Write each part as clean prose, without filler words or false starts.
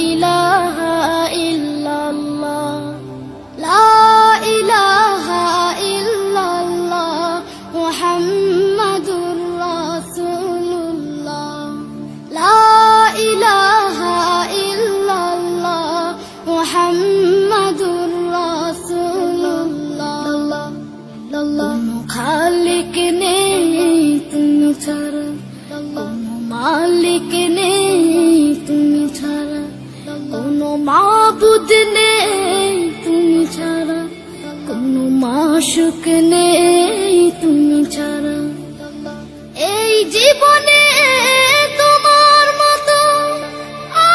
ইলাহা ইল্লাল্লাহ লা ইলাহা ইল্লাল্লাহ মুহাম্মাদুর রাসূলুল্লাহ লা ইলাহা ইল্লাল্লাহ মুহাম্মাদুর রাসূলুল্লাহ কোনো খালিক নেই তুমি ছাড়া, কোনো মালিক নেই তুমি ছাড়া, কোনো মাবুদ নেই তুমি ছাড়া, কোনো মাশুক নেই তুমি ছাড়া। এই জীবনে তোমার মতো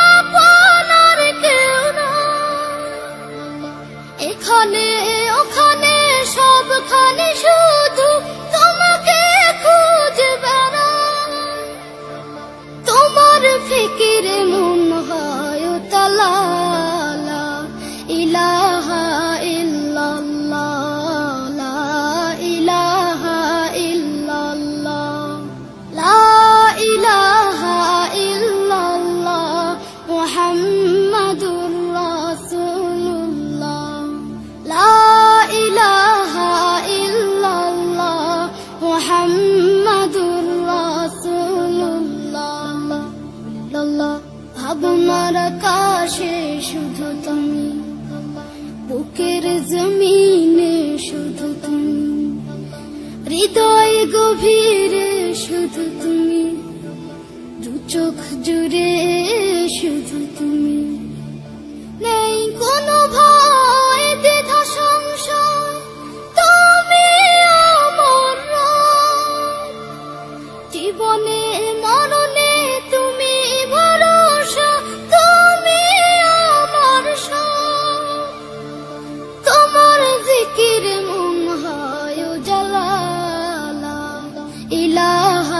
আপন আর কেউ না, এখানে ওখানে সবখানে শুধু তোমাকে খুঁজে বেড়াই। তোমার ফিকিরে মন হয় উতলা, লা ইলাহা ইল্লাল্লাহ লা ইলাহা ইল্লাল্লাহ লা ইলাহা ইল্লাল্লাহ মুহাম্মাদুর রাসূলুল্লাহ লা ইলাহা ইল্লাল্লাহ মুহাম্মাদুর রাসূলুল্লাহ। ভাবনার আকাশে শুধু তুমি, বুকের জমিনে শুধু তুমি, হৃদয় গভীরে শুধু তুমি, দু চোখ জুড়ে শুধু তুমি। নেই কোনো ভয় দ্বিধা সংশয়, তুমি আমার রব। জীবনে মরণে তুমি ভরসা, তুমি আমার সব। তোমার জিকির মন হয় উজালা, লা ইলাহা